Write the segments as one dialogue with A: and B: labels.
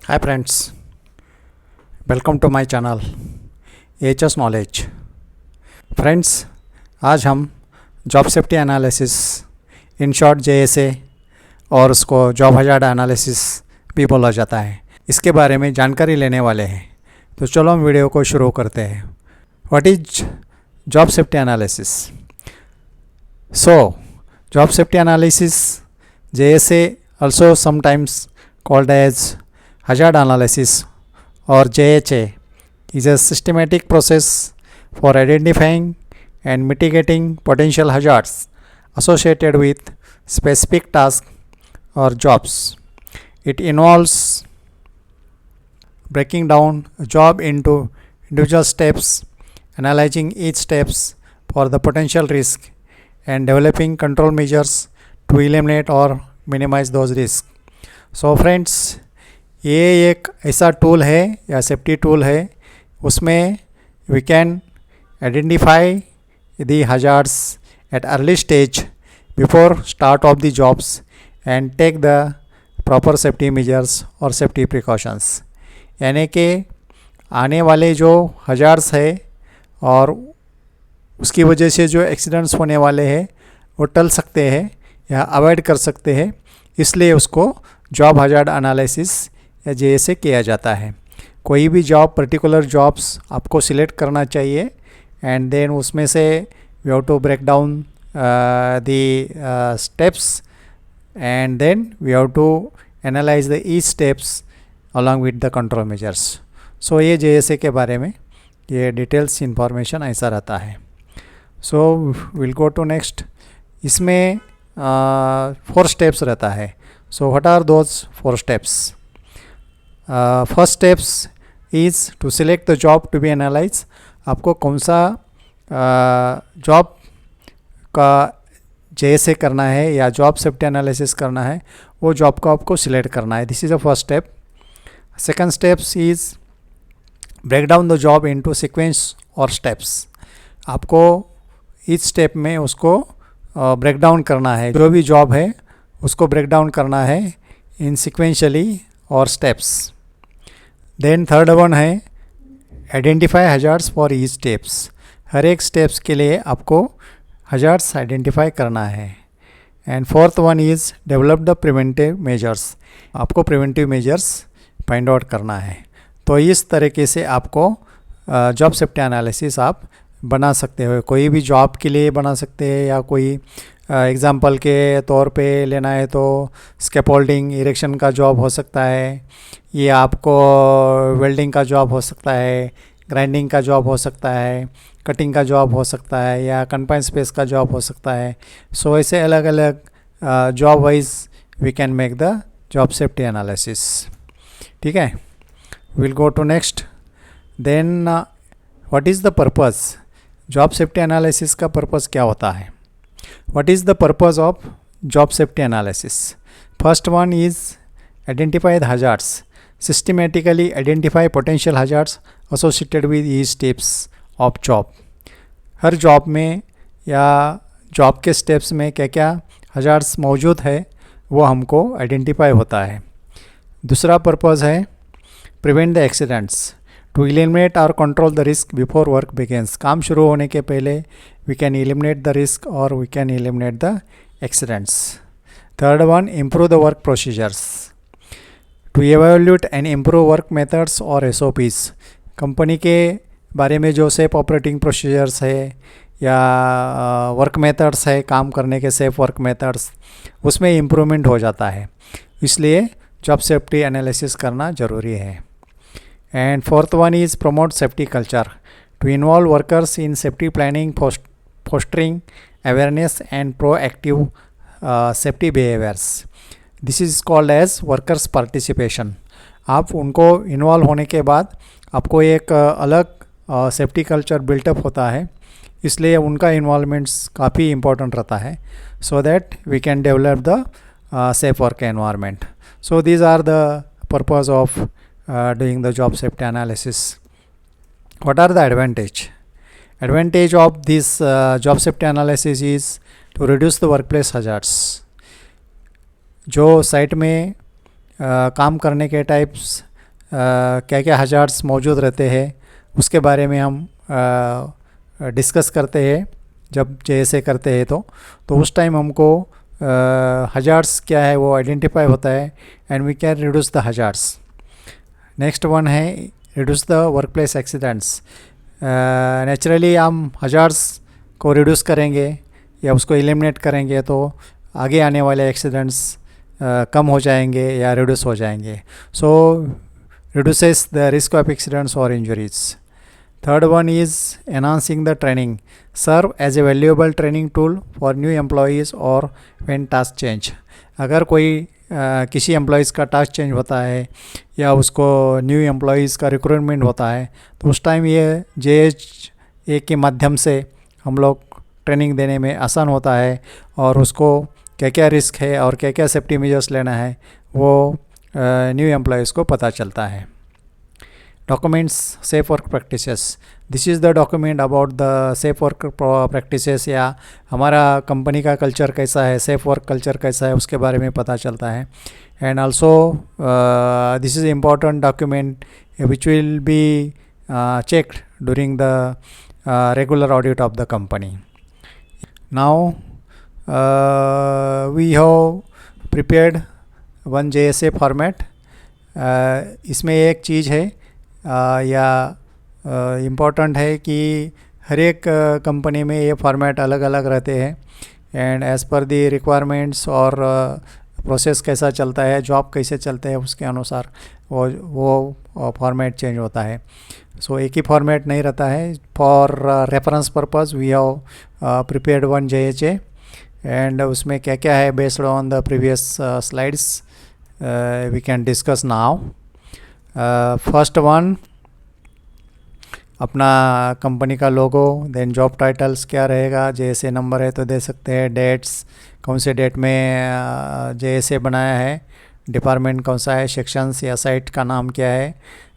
A: Hi friends, welcome to my channel HS knowledge. Friends, आज हम job safety analysis, in short JSA, और उसको job hazard analysis भी बोला जाता है, इसके बारे में जानकारी लेने वाले हैं। तो चलो हम वीडियो को शुरू करते हैं। What is job safety analysis? So job safety analysis, JSA, also sometimes called as hazard analysis or JHA, is a systematic process for identifying and mitigating potential hazards associated with specific tasks or jobs. It involves breaking down a job into individual steps, analyzing each steps for the potential risk, and developing control measures to eliminate or minimize those risk. So friends, ये एक ऐसा tool है या safety tool है, उसमें we can identify the hazards at early stage before start of the jobs and take the proper safety measures और safety precautions. यानी कि आने वाले जो हजार्ड्स है और उसकी वजह से जो एक्सीडेंट्स होने वाले हैं वो टल सकते हैं या अवॉइड कर सकते हैं, इसलिए उसको जॉब हजार्ड एनालिसिस या जेएसए किया जाता है। कोई भी जॉब, पर्टिकुलर जॉब्स आपको सिलेक्ट करना चाहिए एंड देन उसमें से we have to break down the steps and then we have to analyse the each steps along with the control measures. So ये जेएसए के बारे में ये डिटेल्स इंफॉर्मेशन ऐसा रहता है। So will go to next. इसमें 4 स्टेप्स रहता है। So what are those 4 steps? First steps is to select the job to be analyse. आपको कौन सा जॉब का जेएसए करना है या जॉब सेफ्टी एनालिसिस करना है, वो जॉब को आपको सिलेक्ट करना है। This is the first step. Second steps is break down the job into sequence और स्टेप्स। आपको इस स्टेप में उसको ब्रेक डाउन करना है, जो भी जॉब है उसको ब्रेक डाउन करना है इन सिक्वेंशली और स्टेप्स। देन थर्ड वन है identify hazards for each steps. हर एक स्टेप्स के लिए आपको हजार्ड्स आइडेंटिफाई करना है। And fourth one is develop the preventive measures. आपको प्रिवेंटिव मेजर्स फाइंड आउट करना है। तो इस तरीके से आपको जॉब सेफ्टी एनालिसिस आप बना सकते हो। कोई भी जॉब के लिए बना सकते हैं, या कोई एग्ज़ाम्पल के तौर पे लेना है तो स्कैफोल्डिंग, इरेक्शन का जॉब हो सकता है, ये आपको वेल्डिंग का जॉब हो सकता है, ग्राइंडिंग का जॉब हो सकता है, कटिंग का जॉब हो सकता है, या कन्फाइंड स्पेस का जॉब हो सकता है। सो ऐसे अलग अलग job wise we can make the job safety analysis. ठीक है, will go to next. Then what is the purpose? Job safety analysis का पर्पज़ क्या होता है? What is the purpose of job safety analysis? First one is identify the hazards. Systematically identify potential hazards associated with each steps of job. हर job में या job के steps में क्या क्या हजार्ड्स मौजूद है वो हमको आइडेंटिफाई होता है। दूसरा पर्पज़ है prevent the accidents, to eliminate और control the risk before work begins. काम शुरू होने के पहले we can eliminate the risk और we can eliminate the accidents. Third one, improve the work procedures, to evaluate and improve work methods और SOPs. Company के बारे में जो सेफ ऑपरेटिंग प्रोसीजर्स है या वर्क मेथड्स है, काम करने के सेफ वर्क मेथड्स, उसमें इम्प्रूवमेंट हो जाता है, इसलिए जॉब सेफ्टी एनालिसिस करना ज़रूरी है। And fourth one is promote safety culture, to involve workers in safety planning, fostering awareness and proactive safety behaviors. This is called as workers participation. आप उनको इन्वॉल्व होने के बाद आपको एक अलग सेफ्टी कल्चर बिल्टअप होता है, इसलिए उनका इन्वॉल्वमेंट्स काफ़ी इम्पोर्टेंट रहता है, so that we can develop the safe work environment. So these are the purpose of doing the job safety analysis. What are the advantage? Advantage of this job safety analysis is to reduce the workplace hazards. जो site में काम करने के types क्या क्या hazards मौजूद रहते हैं उसके बारे में हम डिस्कस करते हैं जब जैसे करते हैं तो उस टाइम हमको हजार्ड्स क्या है वो आइडेंटिफाई होता है and we can reduce the hazards. Next one है reduce the workplace accidents. Naturally हम हजार्ड्स को रिड्यूस करेंगे या उसको एलिमिनेट करेंगे तो आगे आने वाले एक्सीडेंट्स कम हो जाएंगे या रिड्यूस हो जाएंगे। So reduces the risk of accidents और injuries. Third one is enhancing the training, serve as a valuable training tool for new employees और व्हेन टास्क चेंज। अगर कोई किसी एम्प्लॉयज़ का टास्क चेंज होता है या उसको न्यू एम्प्लॉयज़ का रिक्रूटमेंट होता है तो उस टाइम ये JHA के माध्यम से हम लोग ट्रेनिंग देने में आसान होता है और उसको क्या क्या रिस्क है और क्या क्या सेफ्टी मेजर्स लेना है वो न्यू एम्प्लॉयज़ को पता चलता है। Documents safe work practices, this is the document about the safe work practices या हमारा कंपनी का कल्चर कैसा है, सेफ वर्क कल्चर कैसा है उसके बारे में पता चलता है। And also this is important document which will be checked during the regular audit of the company. Now we have prepared one JSA format. इसमें एक चीज़ है या इम्पॉर्टेंट है कि हर एक कंपनी में ये फॉर्मेट अलग अलग रहते हैं and as per the requirements और प्रोसेस कैसा चलता है, जॉब कैसे चलते हैं उसके अनुसार वो फॉर्मेट चेंज होता है। सो एक ही फॉर्मेट नहीं रहता है। For reference purpose we have prepared one JHA and उसमें क्या क्या है based on the previous slides we can discuss now. First one अपना कंपनी का लोगो, देन जॉब टाइटल्स क्या रहेगा, JSA नंबर है तो दे सकते हैं, डेट्स कौन से डेट में JSA बनाया है, डिपार्टमेंट कौन सा है, सेक्शंस या साइट का नाम क्या है,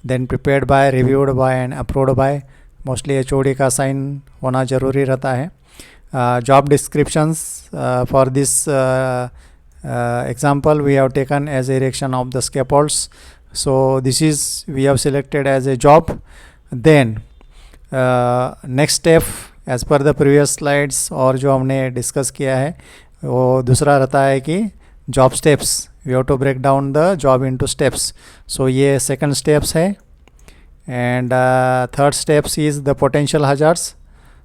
A: then prepared by, reviewed by and approved by, mostly HOD का साइन होना ज़रूरी रहता है। Job descriptions for this example we have taken as erection of the scaffolds, so this is we have selected as a job. Then next step as per the previous slides और जो हमने discuss किया है वो दूसरा रहता है कि job steps, we have to break down the job into steps. So ये सेकंड स्टेप्स है and third steps is the potential hazards,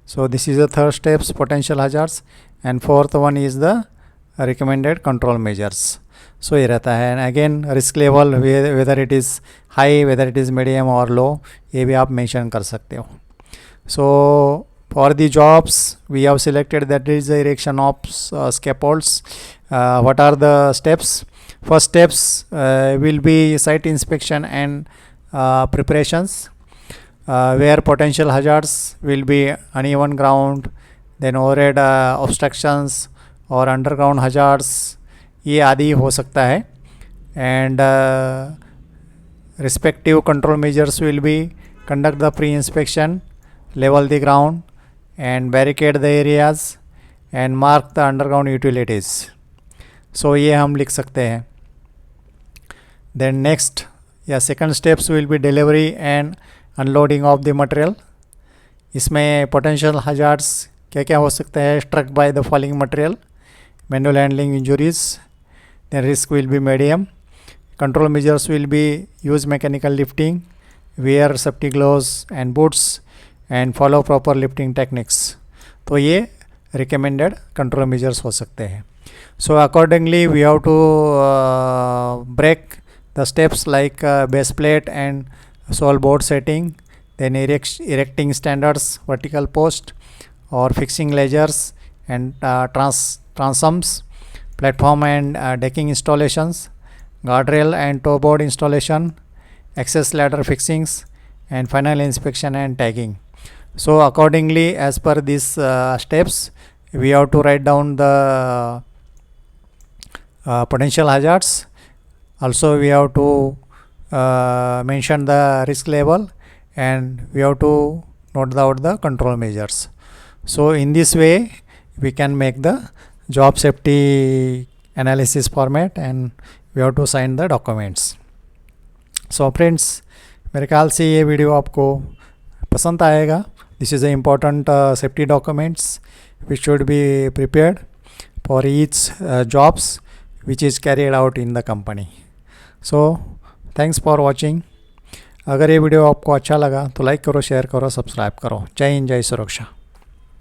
A: so this is the third steps potential hazards and fourth one is the recommended control measures. So ये रहता है and again risk level whether it is high, whether it is medium और low, ये भी आप mention कर सकते हो। So for the jobs we have selected that is the erection of scaffolds. What are the steps? First steps will be site inspection and preparations where potential hazards will be uneven ground, then overhead obstructions और underground hazards ये आदि हो सकता है and respective control measures will be conduct the pre inspection, level the ground and barricade the areas and mark the underground utilities. So ये हम लिख सकते हैं। देन नेक्स्ट या second steps will be delivery and unloading of the material. इसमें potential hazards क्या क्या हो सकता है, struck by the falling material, manual handling injuries, then risk will be medium, control measures will be use mechanical lifting, wear safety gloves and boots and follow proper lifting techniques। तो ये recommended control measures हो सकते हैं। So accordingly we have to break the steps like base plate and sole board setting, then erecting standards, vertical post or fixing ledgers and transoms, platform and decking installations, guardrail and toe board installation, access ladder fixings and final inspection and tagging. So accordingly as per these steps we have to write down the potential hazards. Also we have to mention the risk level and we have to note out the control measures. So in this way we can make the job safety analysis format and we have to sign the documents. So friends, मेरे ख्याल से ये video आपको पसंद आएगा. This is a important safety documents which should be prepared for each jobs which is carried out in the company. So thanks for watching. अगर ये video आपको अच्छा लगा तो लाइक करो, शेयर करो, सब्सक्राइब करो. जय हिंद, जय सुरक्षा.